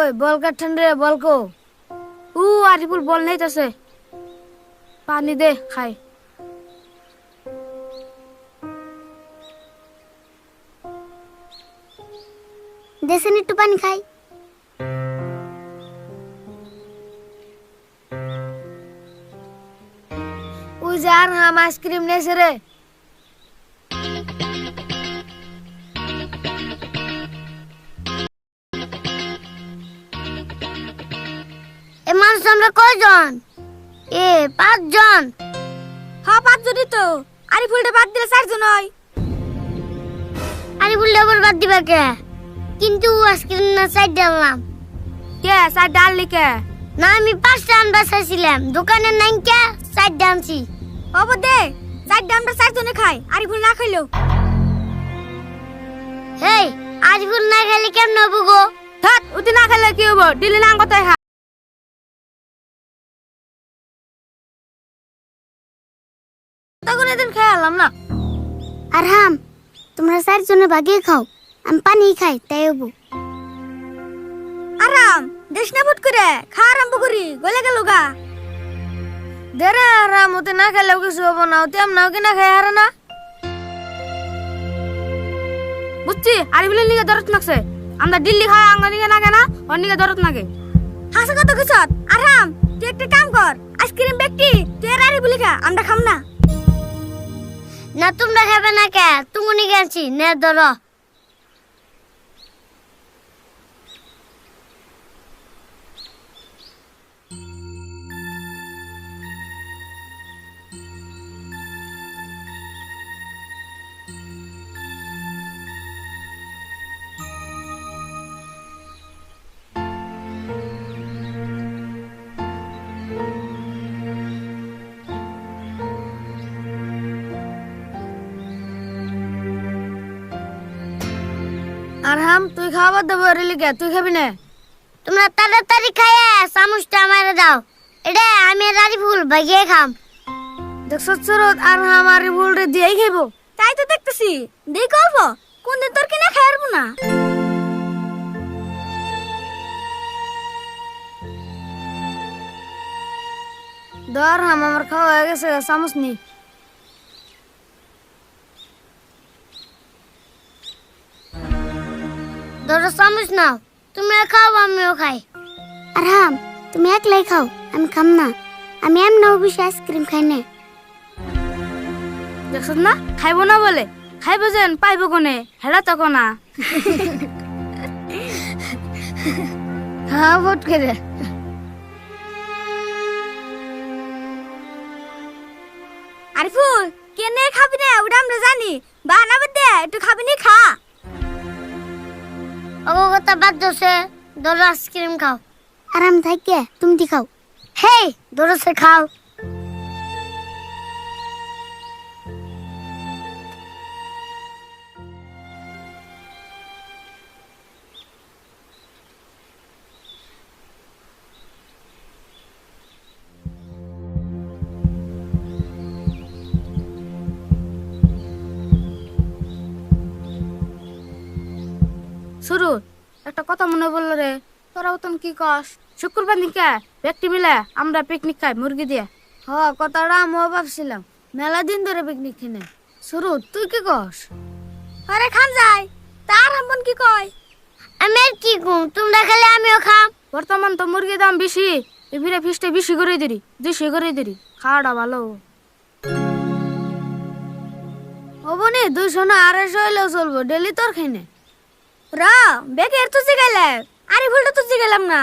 কই বল কাটছেন রে বল কো আরিফুল বল নাইতাছে পানি দে খাই দেশেন একটু পানি খাই। ওই যে আর হাম আইসক্রিম নেছে রে এ মানুষ আমরা কয়জন? 5 জন। হ্যাঁ 5 জনই তো আরিফুলটা বাদ দিলে 4 জন হয় আরে বললে আবার বাদ দিবা কে? কিন্তু আজকে না 4 ডাললাম। কে 4 ডাললি কে? না আমি 5টা আনবা চাইছিলাম, দোকানে নাই কে 4টা আনছি। হবো দে 4 আমরা 4 জনে খাই আরিফুল না খাইলো। হেই আরিফুল না খেলে কেমন হবো গো? থাক উতি না খেলে কি হবো দিলি না কথাই হা তখন এদিন খেয়ালাম না। আর হাম তোমরা 4 জনে ভাগে খাও, আমি পানি খাই তাই হবো। আরাম দেশ না ফুট করে খা আরম্ভ করি গলে গেল গা দেরে আরাম ওতে না খেলেও কিছু হবো না ওতে আমরাও কি না খাই হারে না বুঝছি আরিফুলের লিগে দরদ নাকছে আমরা দিল্লি খাওয়া আঙ্গা নিগে নাগে না ওর নিগে দরদ নাগে হাসা কত কিছু আরাম তুই একটা কাম কর আইসক্রিম ব্যক্তি তুই আর আরিফুলি খা আমরা খাম না না তোমরা খাবে না কে? তুমি গেছি নে ধরো। আর হাম তুই খাবার দেবো রেলিকে তুই খাবি না তোমরা তাড়াতাড়ি খাইয়া চামচটা আমারে দাও। এটা আমি আর আরিফুল ভাগে খাম। দেখছ চরত আর হাম আরিফুল রে দিয়েই খাইবো তাই তো দেখতেছি দেই করবো কোন দিন তোর কিনা খাইব না দর হাম আমার খাওয়া হয়ে গেছে চামচ নি ধরো চামচ নাও, তোমরা খাও আমিও খাই। আর হাম তুমি একলাই খাও, আমি খাম না। আমি এমন বেশি আইসক্রিম খাই না। দেখছ না খাইবো না বলে খাইবো যেন পাইবো কোনে হেরা তো কোনা হ্যাঁ ভোট করে আরিফুল কেনে খাবি না ওটা আমরা জানি বানাবে দে একটু খাবি নি খা অবগতা বাদ দোষে ধরো আইসক্রিম খাও। আরাম থাকে তুমি খাও। হেই ধরো সে খাও। শুরু একটা কথা মনে পড়লো রে তোরা তখন কি কস শুক্রবার দিনকে ব্যক্তি মিলে আমরা পিকনিক খাই মুরগি দিয়ে কথাটা আমিও ভাবছিলাম মেলা দিন ধরে পিকনিক কিনে শুরু তুই কি কস আরে খান যাই তার আমন কি কয় আমি আর কি কম, তোমরা খেলে আমিও খাম। বর্তমান তো মুরগির দাম বেশি এবারে ফিসটা বেশি করে দিরি 200 করে দিরি খাওয়াটা ভালো হবো নি 200 না 250 হইলেও চলবো ডেলি তোর খাইনে রা বেকের তুই গেলে আরিফুলটা তুই গেলাম না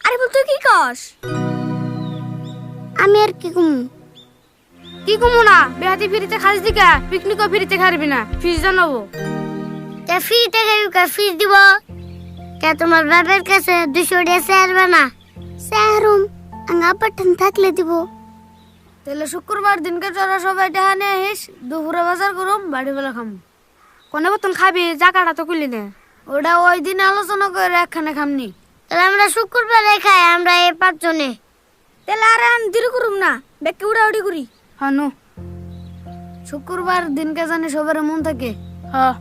আরিফুল তুই কি কস আমি আর কি কম, কি কমু না বেহাতি ফিরিতে খাস দিকা পিকনিকও ফিরিতে খারবি না ফিস জানাবো কে ফ্রিতে খাইব কে ফিস দিব? কে তোমার বাবার কাছে 200 টাকা চাইবে না? চাইরুম আঙ্গা পাঠান থাকলে দিব। তাহলে শুক্রবার দিনকে তোরা সবাই টাকা নিয়ে আহিস দুপুরে বাজার করুম বাড়ি বেলা খামু কোনে বতন খাবি জায়গাটা তো খুলি নে ওটা ওই দিন আলোচনা করে একখানে খামনি তাহলে আমরা শুক্রবারে খাই, আমরা এই 5 জনে। তাহলে আর দেরি করুম না বেকে উড়াউড়ি করি হানু শুক্রবার দিনকে জানি সবার মন থাকে হ্যাঁ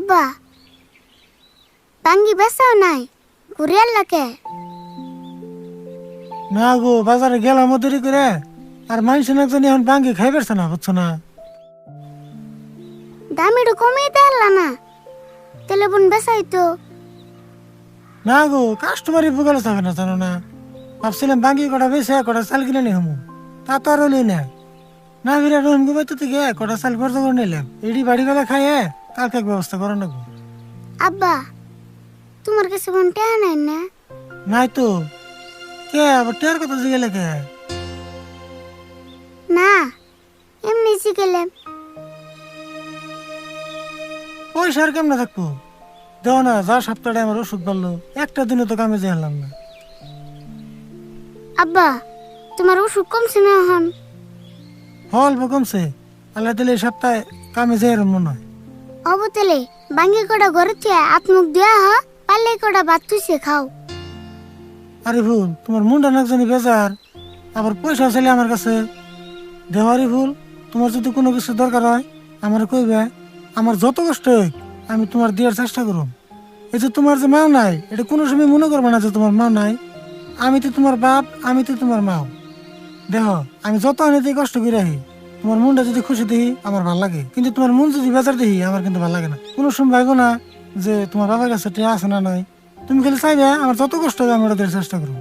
আব্বা বাঙ্গি বেসাও নাই ঘুরিয়ার লাগে না গো, বাজারে গেলাম দেরি করে, আর মানুষ একজন এখন ভাঙ্গি খাই পারছে না, বুঝছো না? দাম একটু কমিয়ে দেওয়া না তাহলে বোন বেসাই তো। না গো, কাস্টমারই বুকালে থাকে না, জানো না? ভাবছিলাম ভাঙ্গি কটা বেশি কটা চাল কিনে নি হমু, তা তো আর হলি না। না ফিরে রহিম গুবাইতে থেকে কটা চাল খরচ করে নিলাম, এডি বাড়ি বেলা খাইয়ে কালকে এক ব্যবস্থা করো না গো। আব্বা তোমার কাছে বোন টেহা নাই না? নাই তো। কে আবার টের কথা জিগেলে কে? না এমনি শিখেলাম। পয়সা আর কেমনে থাকবো? দেও না, যা সপ্তাহে আমার ওষুধ বাড়লো, একটা দিনে তো কামে যাইলাম না। আব্বা তোমার ওষুধ কমছে না এখন? অল্প কমছে, আল্লাহ দিলে এই সপ্তাহে কামে যাই মনে হয়। অবতলে বাঙ্গি কটা ঘরে থেকে আত্মুখ দেওয়া হ, পারলে কটা ভাত তুইছে খাও। আরে ভুল, তোমার মুন্ডা নাকজানি বেজার, আবার পয়সা চাইলে আমার কাছে দেওয়ারি ভুল। তোমার যদি কোনো কিছু দরকার হয় আমার কইবে, আমার যত কষ্ট হোক আমি তোমার দেওয়ার চেষ্টা করব। এই যে তোমার যে মাও নাই, এটা কোনো সময় মনে করবে না যে তোমার মা নাই। আমি তো তোমার বাপ, আমি তো তোমার মাও। দেখো, আমি যত আনিতে কষ্ট করে রাখি, তোমার মনটা যদি খুশি দেখি আমার ভালো লাগে, কিন্তু তোমার মন যদি বেজার দেখি আমার কিন্তু ভালো লাগে না। কোনো সময় ভাইবো না যে তোমার বাবার কাছে টিয়া আছে না নাই। তুমি খালি চাইবে আমার যত কষ্ট হবে আমি ওটা দেওয়ার চেষ্টা করবো।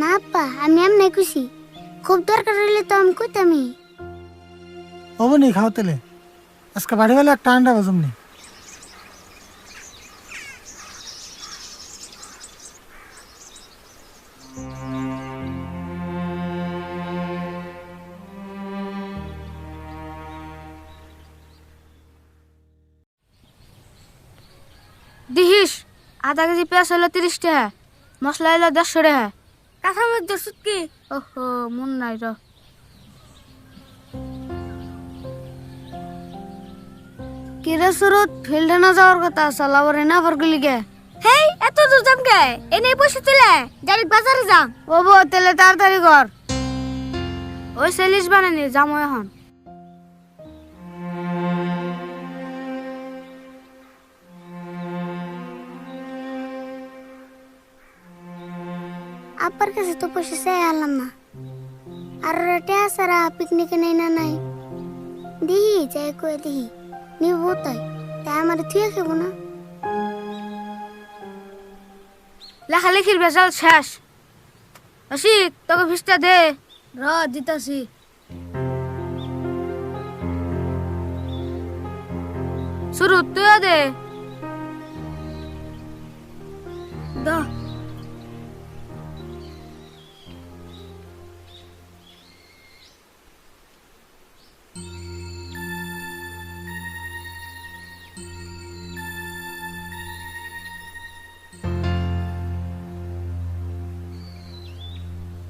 না আব্বা আমি এমনি খুশি, খুব দরকার হইলে তো আমি কইতামই। অবনি খাও তেলে, আজকে বাড়ি বেলা একটা আন্ডা বাজুম নি। দিহিস আধা কেজি পেঁয়াজ হলো 30 টাকা, মশলা হলো 150 টাকা, কাঁথা মধ্যে সুটকি। ওহো মন নাই র। কিরে সুরত, ফিল্ডে না যাওয়ার কথা, সালাবার না ফরগুলি গে। হেই এত দূর যাম কে? এনে বসে তুলে ডাইরেক্ট বাজারে যাম। ও বো তেলে তাড়াতাড়ি কর, ওই সেলিস বানানি যাম এখন। আব্বার কাছে তো পয়সা চাই আলাম না, আর টেহা সারা পিকনিকে নেই না নাই। দিহি যাই কয়ে দিহি নিব তাই, তাই আমার থুয়ে খাবো না। লেখালেখির বেজাল শেষ। আশিক তোকে ফিসটা দে। র দিতাছি। শুরু তুইও দে। দা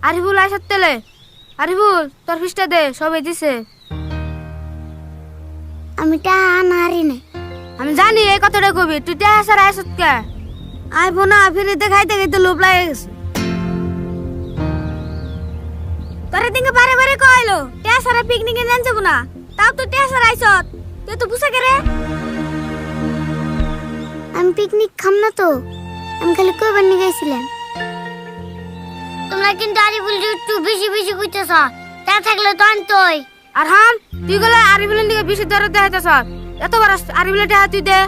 আরিফুল আইসার তেলে। আরিফুল তোর ফিসটা দে, সবাই দিছে। আমি টেহা আনা হারি না। আমি জানি এই কথাটা কবি, তুই টেহা সারা আইসত কে? আইবো না, ফিরিতে খাইতে খাইতে লোভ লাগে গেছে। তোর দিকে বারে বারে কইলো টেহা সারা পিকনিকে নেন যাবো না, তাও তো টেহা সারা আইসত। তুই তো বুঝা করে। আমি পিকনিক খাম না তো, আমি খালি কইবার নিয়ে গেছিলাম। তোমরা কিন্তু আরিফুল একটু বেশি বেশি কইতেছ, তা থাকলে তো আনতই। আর হাম তুই গেলে আরিফুলের দিকে বেশি দরদ দেখাইতেছ। এতবার আরিফুলের টেহা তুই দে।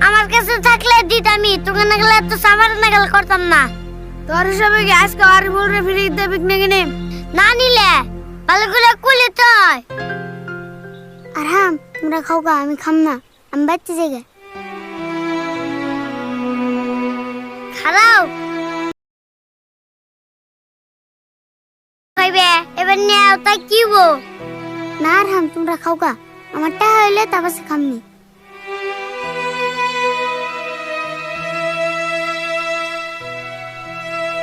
আমার কাছে থাকলে দিতামি, তোকে না গেলে তো সামার না গেলে করতাম না। তোর হিসাবে কি আজকে আরিফুলের ফিরে দিতে পিকনিকে নিম? না নিলে ভালো করে কুলে তয়। আর হাম তোমরা খাও গা, আমি খাম না, আমি বাচ্চা জায়গা খারাও খাইবে এবার নেও তাই কি বো। না আর হাম তোমরা খাও গা, আমার টা হইলে তারপর খামনি।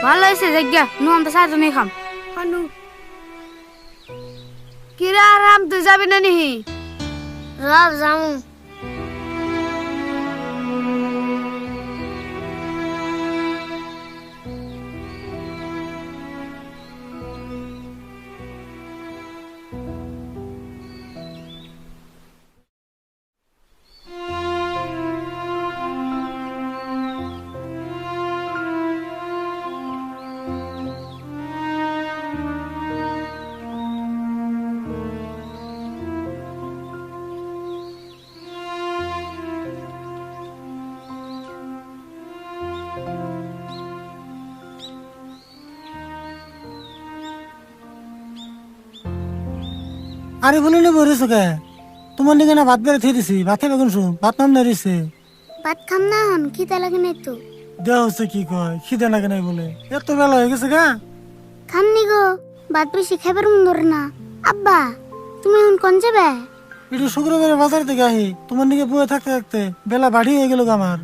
ভালো হয়েছে জায়গা, নু আমরা চারজনই খাম। হানু কিরা আরাম, তুই যাবি না নিহি? রব যামু। আরে বলে নেবো রেছো কে? তোমার নিকে না ভাত বেড়ে থিয়ে দিছি, ভাত খাবে কোন শুন? ভাত নাম নাই রেছে। ভাত খাম না হন, খিদা লাগে নাই তো। দেওয়া হচ্ছে কি কয়, খিদে লাগে নাই বলে? এত বেলা হয়ে গেছে গা। খামনি গো, ভাত বেশি খাবার মন ধরে না। আব্বা তুমি এখন কোন যাবে? একটু শুক্রবারে বাজার থেকে আহি, তোমার নিকে বয়ে থাকতে থাকতে বেলা বাড়ি হয়ে গেল গো আমার।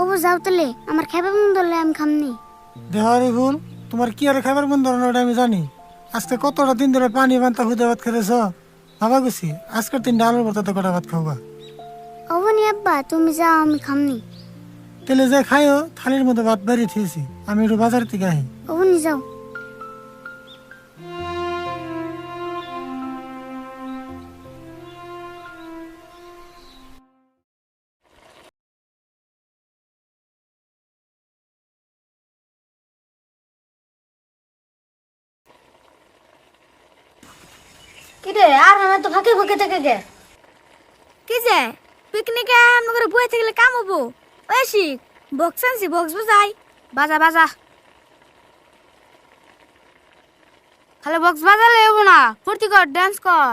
ওবো যাও তাহলে, আমার খাবার মন ধরলে আমি খামনি। দেহারি ভুল, তোমার কি আর খাবার বন্ধ না ওটা আমি জানি। আজকে কতটা দিন ধরে পানি বান্তা খুদে ভাত খেয়েছ, ভাবা গেছি আজকের 3টা আলুর ভর্তাতে কটা ভাত খাওয়া। ওবো নি আব্বা, তুমি যাও আমি খামনি। তেলে যে খাইও, থালির মধ্যে ভাত বাড়ি থিয়েছি, আমি একটু বাজার থেকে আহি। ওবো নি যাও। কিরে আর আমি তো ফাঁকে ফাঁকে থেকে গে কি যে পিকনিকে আমরা করে বয়ে থাকলে কাম হবো। ওই শিখ বক্স আনছি, বক্স বাজাই। বাজা বাজা, খালি বক্স বাজালে হবো না, ফুর্তি কর, ডান্স কর।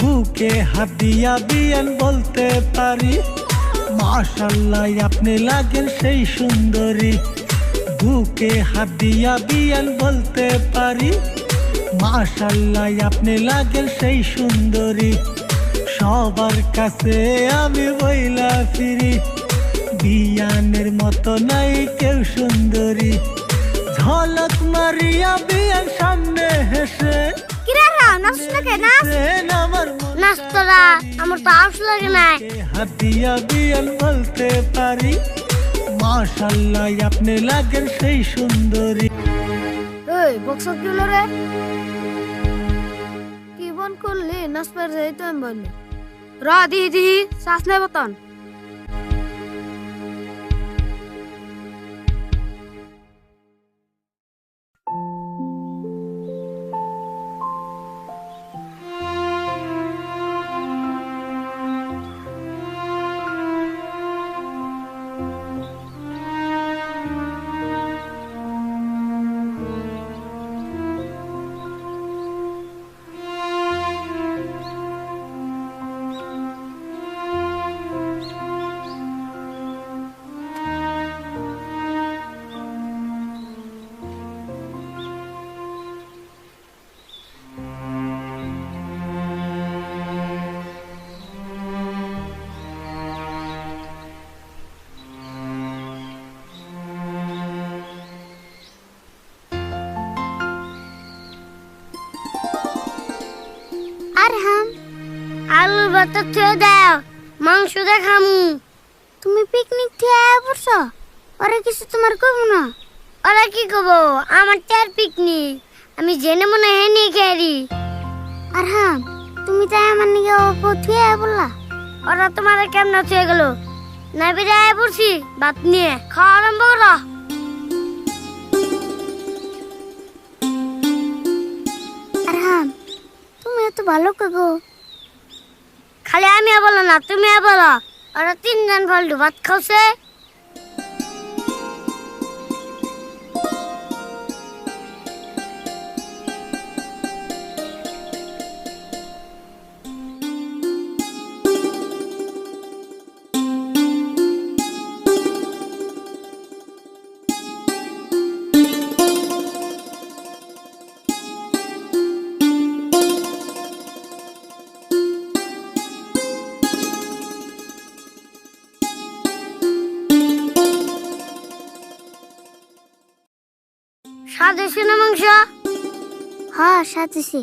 বুকে হাত দিয়া বিয়ান বলতে পারি, মাশাআল্লাহ আপনি লাগেন সেই সুন্দরী। বুকে হাত দিয়া বিয়ান বলতে পারি, মাশাআল্লাহ আপনি লাগেন সেই সুন্দরী। সবার কাছে আমি বইলা ফিরি, বিয়ানের মতো নাই কেউ সুন্দরী। ঝলক মারিয়া বিয়ান সামনে হেসে কিরে রা নাচ লাগে নাচ আমার নাচ তোরা, আমার তো আউস লাগে না। হাত দিয়া বিয়ান বলতে পারি, মাশাআল্লাহ আপনি লাগেন সেই সুন্দরী। ওই বক্স কি হলো রে? কি বন করলি? নাচ পার যাই তো আমি বললি র দিহি দিহি শ্বাস নেই বতন। আর হাম আলুর ভর্তা থুয়ে দাও, মাংস দেখামু। তুমি পিকনিক থেকে পড়ছো, ওরা কিছু তোমার কব না? ওরা কি কব? আমার চার পিকনিক, আমি জেনে মনে হয় নিয়ে খেয়ারি। আর হাম তুমি তাই আমার নিকে অপো থুয়ে বললা, ওরা তোমার কেমন থুয়ে গেল? না বেরিয়ে পড়ছি ভাত নিয়ে, খাওয়া আরম্ভ করো। আর হাম তুমি এত ভালো কাগো, খালি আমি বলো না তুমি বলো। ওরা 3জন ফালতু ভাত খাওছে। স্বাদ হয়েছে না মাংস? হ্যাঁ স্বাদ হয়েছে।